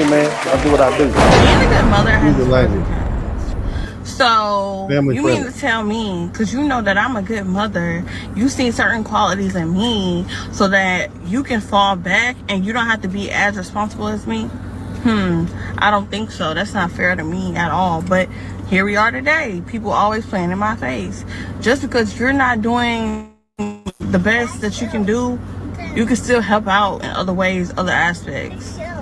man. I do what I do. Being a good mother has Use the language. So Family you friendly. mean to tell me, because you know that I'm a good mother, you see certain qualities in me so that you can fall back and you don't have to be as responsible as me? I don't think so. That's not fair to me at all. But here we are today. People always playing in my face. Just because you're not doing the best that you can do, you can still help out in other ways, other aspects. Yeah,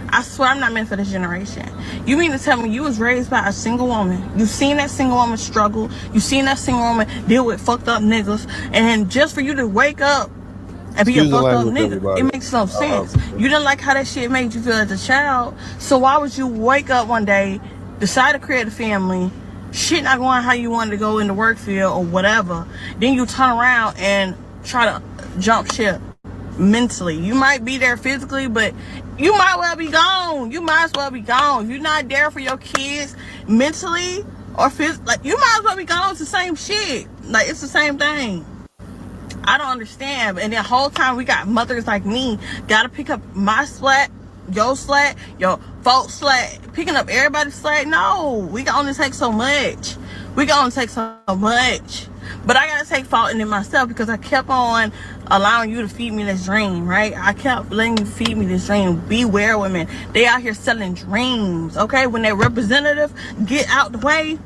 I swear I'm not meant for this generation. You mean to tell me you was raised by a single woman? You seen that single woman struggle. You seen that single woman deal with fucked up niggas. And then just for you to wake up and be a fucked up nigga, it makes no sense. You didn't like how that shit made you feel as a child. So why would you wake up one day, decide to create a family, shit not going how you wanted to go in the work field or whatever, then you turn around and try to jump ship mentally? You might be there physically, but you might well be gone. You might as well be gone. If you're not there for your kids mentally or physically, like, you might as well be gone. It's the same shit. Like, it's the same thing. I don't understand. And the whole time we got mothers like me gotta pick up my slack, your folks slack, picking up everybody's slack. No, we can only take so much. We can only take so much. But I gotta take fault in it myself because I kept on allowing you to feed me this dream, right? I kept letting you feed me this dream. Beware, women. They out here selling dreams, okay? When that representative get out the way,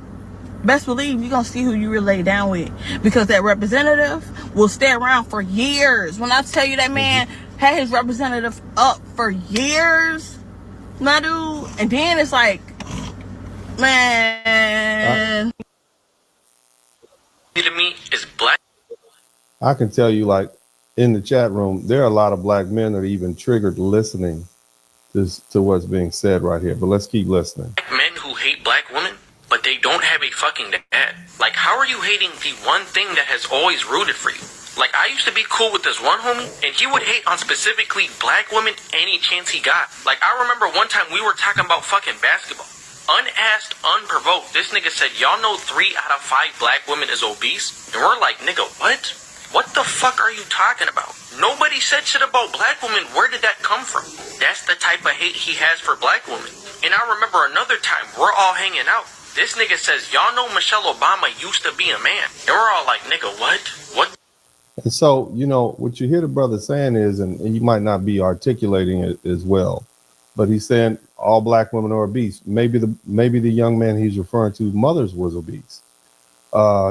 best believe you're gonna see who you really lay down with, because that representative will stay around for years. When I tell you that man had his representative up for years, my dude, and then it's like, man, to me is black. I can tell you, like, in the chat room, there are a lot of black men that are even triggered listening to what's being said right here. But let's keep listening. Men who hate black women, but they don't have a fucking dad. Like, how are you hating the one thing that has always rooted for you? Like, I used to be cool with this one homie, and he would hate on specifically black women any chance he got. Like, I remember one time we were talking about fucking basketball. Unasked, unprovoked, this nigga said, y'all know 3 out of 5 black women is obese? And we're like, nigga, what? What the fuck are you talking about? Nobody said shit about black women. Where did that come from? That's the type of hate he has for black women. And I remember another time, we're all hanging out. This nigga says, y'all know Michelle Obama used to be a man. And we're all like, nigga, what? What? And so, you know, what you hear the brother saying is, and he might not be articulating it as well, but he's saying all black women are obese. Maybe the young man he's referring to, mother's was obese.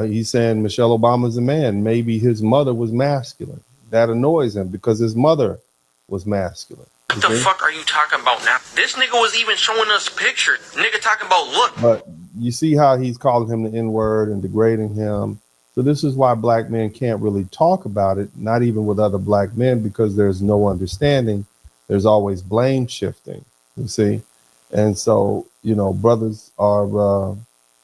He's saying Michelle Obama's a man. Maybe his mother was masculine. That annoys him because his mother was masculine. What the fuck are you talking about now? This nigga was even showing us pictures. Nigga talking about look. But you see how he's calling him the N-word and degrading him. So this is why black men can't really talk about it, not even with other black men, because there's no understanding. There's always blame shifting, you see? And so, you know, brothers are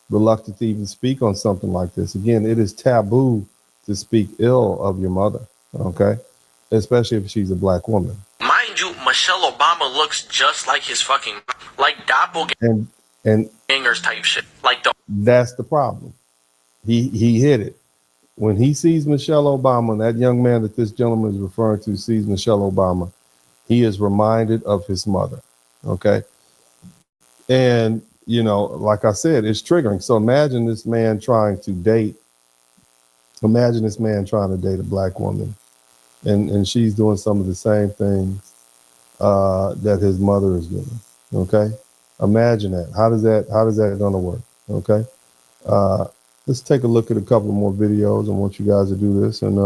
reluctant to even speak on something like this. Again, it is taboo to speak ill of your mother, okay? Especially if she's a black woman. Mind you, Michelle Obama looks just like his fucking, like doppelgangers And type shit. Like that's the problem. He hit it. When he sees Michelle Obama, that young man that this gentleman is referring to sees Michelle Obama, he is reminded of his mother, okay? And, you know, like I said, it's triggering. So imagine this man trying to date a black woman, and she's doing some of the same things that his mother is doing, okay? Imagine that. How does that gonna work, okay? Let's take a look at a couple more videos. I want you guys to do this and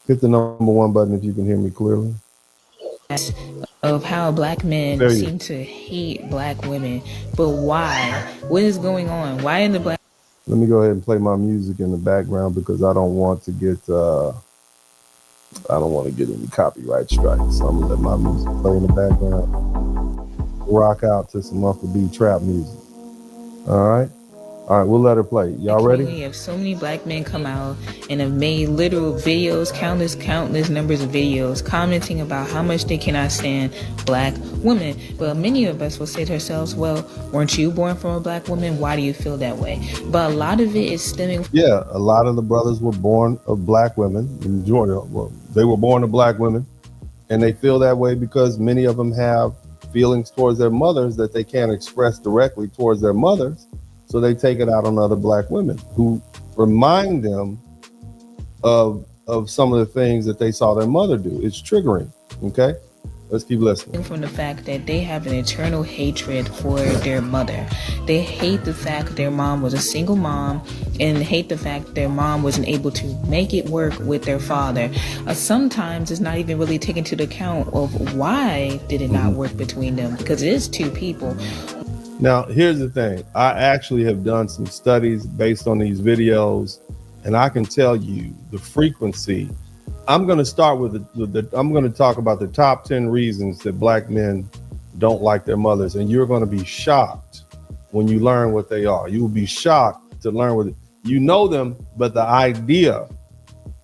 hit the #1 button if you can hear me clearly. Of how black men seem to hate black women, but why? What is going on? Why in the black? Let me go ahead and play my music in the background because I don't want to get any copyright strikes. So I'm gonna let my music play in the background. Rock out to some Uncle B trap music. All right, we'll let her play. Y'all ready? We have so many black men come out and have made literal videos, countless numbers of videos, commenting about how much they cannot stand black women. But many of us will say to ourselves, well, weren't you born from a black woman? Why do you feel that way? But a lot of it is stemming. Yeah, a lot of the brothers were born of black women. In Georgia, well, they were born of black women, And they feel that way because many of them have feelings towards their mothers that they can't express directly towards their mothers. So they take it out on other black women who remind them of some of the things that they saw their mother do. It's triggering. Okay, let's keep listening. From the fact that they have an eternal hatred for their mother. They hate the fact their mom was a single mom and hate the fact their mom wasn't able to make it work with their father. Sometimes it's not even really taken into account of why did it not work between them, because it is two people. Now, here's the thing. I actually have done some studies based on these videos, and I can tell you the frequency. I'm going to start with I'm going to talk about the top 10 reasons that black men don't like their mothers. And you're going to be shocked when you learn what they are. You will be shocked to learn what you know them, but the idea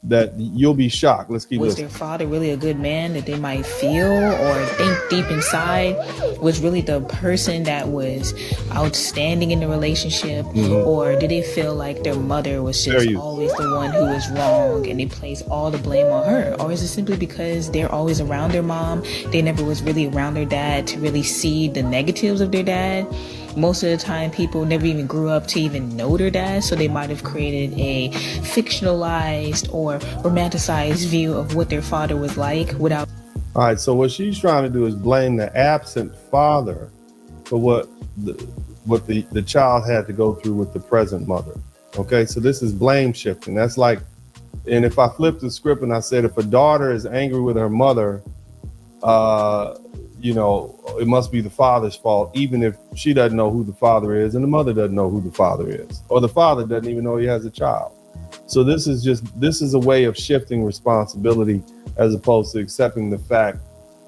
that you'll be shocked. Let's keep listening. Was their father really a good man that they might feel or think deep inside was really the person that was outstanding in the relationship? Or did they feel like their mother was just always the one who was wrong and they place all the blame on her? Or is it simply because they're always around their mom, they never was really around their dad to really see the negatives of their dad? Most of the time, people never even grew up to even know their dad, so they might have created a fictionalized or romanticized view of what their father was like without. All right, so what she's trying to do is blame the absent father for what the child had to go through with the present mother. Okay, so this is blame shifting. That's like, and if I flipped the script and I said, if a daughter is angry with her mother, you know, it must be the father's fault, even if she doesn't know who the father is and the mother doesn't know who the father is, or the father doesn't even know he has a child. So this is a way of shifting responsibility as opposed to accepting the fact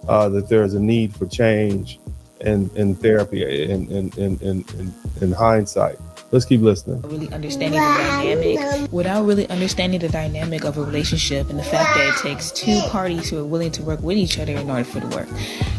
that there is a need for change and therapy in hindsight. Let's keep listening. Really understanding the dynamic, without really understanding the dynamic of a relationship and the fact that it takes two parties who are willing to work with each other in order for it to work.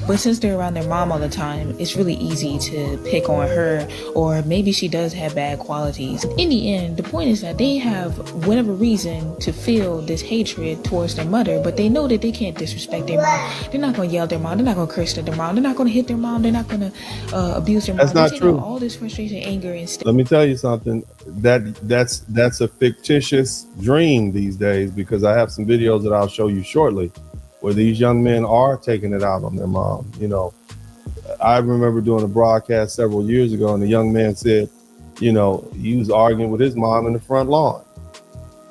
But since they're around their mom all the time, it's really easy to pick on her, or maybe she does have bad qualities. In the end, the point is that they have whatever reason to feel this hatred towards their mother, but they know that they can't disrespect their mom. They're not going to yell at their mom. They're not going to curse at their mom. They're not going to hit their mom. They're not going to abuse their mom. That's not true. All this frustration, anger, and Let me tell you something. That's a fictitious dream these days, because I have some videos that I'll show you shortly where these young men are taking it out on their mom. You know, I remember doing a broadcast several years ago, and the young man said, you know, he was arguing with his mom in the front lawn.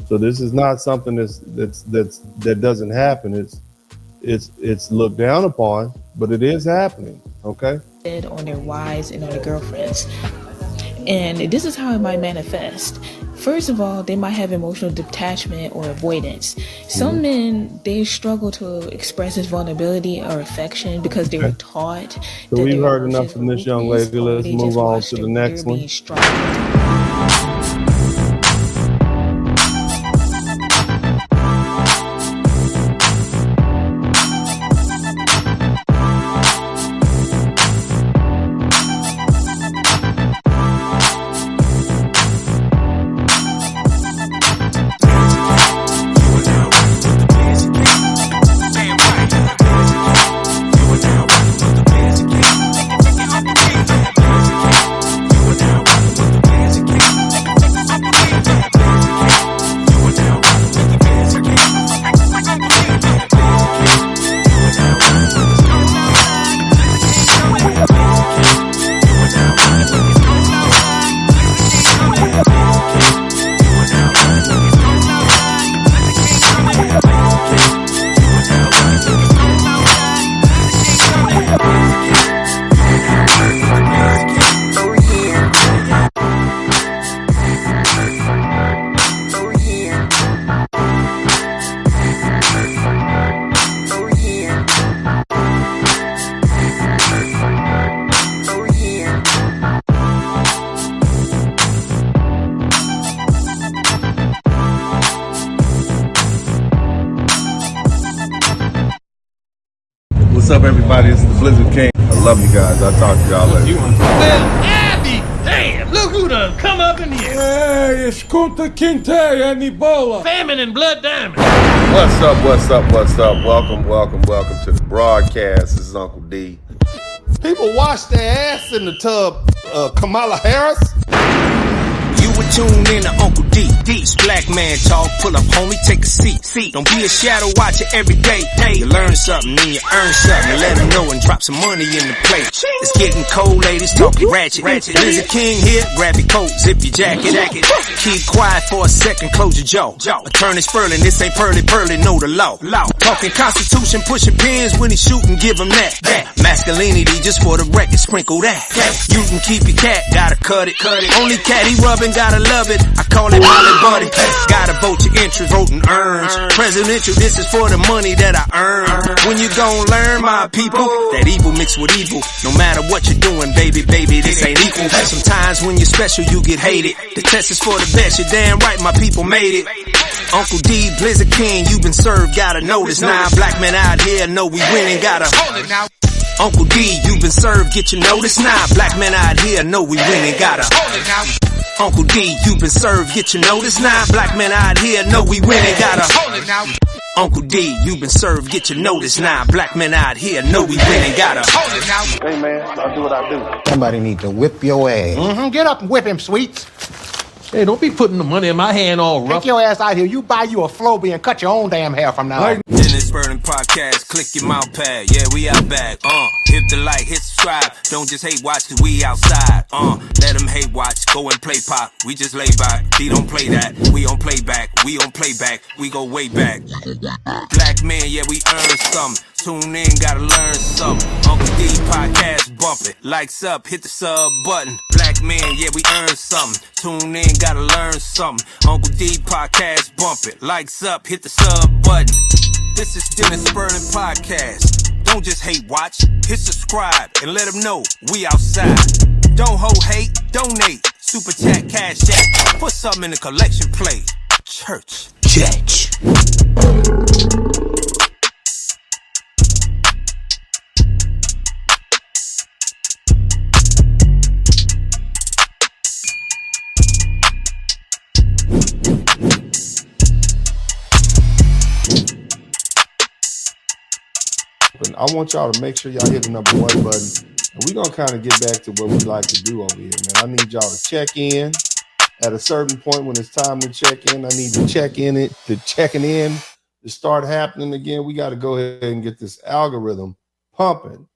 So this is not something that doesn't happen. It's looked down upon, but it is happening. Okay. On their wives and on their girlfriends. And this is how it might manifest. First of all, they might have emotional detachment or avoidance. Some men, they struggle to express this vulnerability or affection because they were taught. So we've heard enough from this young lady. Let's move on to the next one. What's up, everybody? It's the Blizzard King. I love you guys. I'll talk to y'all later. Well, Abby, damn, look Buddha, come up in here. Hey, it's Kunta Kinte and Ebola. Famine and blood diamond. What's up, what's up, what's up? Welcome to the broadcast. This is Uncle D. People wash their ass in the tub, Kamala Harris. You would tune in to Uncle D. This black man talk, pull up homie, take a seat. Don't be a shadow watcher every day. You learn something and you earn something. And let them know and drop some money in the plate. It's getting cold, ladies, talking ratchet. There's a king here, grab your coat, zip your jacket. Keep quiet for a second, close your jaw. Attorney Spurling, this ain't pearly, know the law. Talking constitution, pushing pins when he shooting, give him that. Masculinity, just for the record, sprinkle that. You can keep your cat, gotta cut it. Only cat he rubbing, gotta love it. I call it Molly Buddy. Gotta vote your interest, voting earns. Presidential, this is for the money that I earn. When you gon' learn, my people, that evil mixed with evil. No matter what you're doing, baby, this ain't equal. Sometimes when you're special, you get hated. The test is for the best, you're damn right, my people made it. Uncle D, Blizzard King, you been served, gotta know this. Now black men out here know we winning, gotta hold it now. Uncle D, you been served, get your notice now. Black men out here know we winning, gotta hold it now. Uncle D, you been served, get your notice now. Black men out here know we winning, gotta hold it now. Uncle D, you been served, get your notice now. Black men out here know we winning, gotta hold it now. Hey man, I'll do what I do. Somebody need to whip your ass. Get up and whip him, Sweets. Hey, don't be putting the money in my hand all rough. Take your ass out here. You buy you a Floby and cut your own damn hair from now on. Dennis Spurling podcast, click your mouth pad. Yeah, we out back. Hit the like, hit subscribe. Don't just hate watch cause we outside. Let them hate watch, go and play pop. We just lay back. He don't play that. We on playback. We on playback. We go way back. Black men, yeah, we earn something. Tune in, gotta learn something. Uncle D podcast, bump it. Likes up, hit the sub button. Black men, yeah, we earn something. Tune in, gotta learn something. Uncle D podcast, bump it. Likes up, hit the sub button. This is Dennis Spurling podcast. Don't just hate watch, hit subscribe and let them know we outside. Don't hold hate, donate. Super chat, cash app. Put something in the collection plate. Church. I want y'all to make sure y'all hit the number 1 button. And we're going to kind of get back to what we like to do over here, man. I need y'all to check in at a certain point when it's time to check in. I need to checking in to start happening again. We got to go ahead and get this algorithm pumping.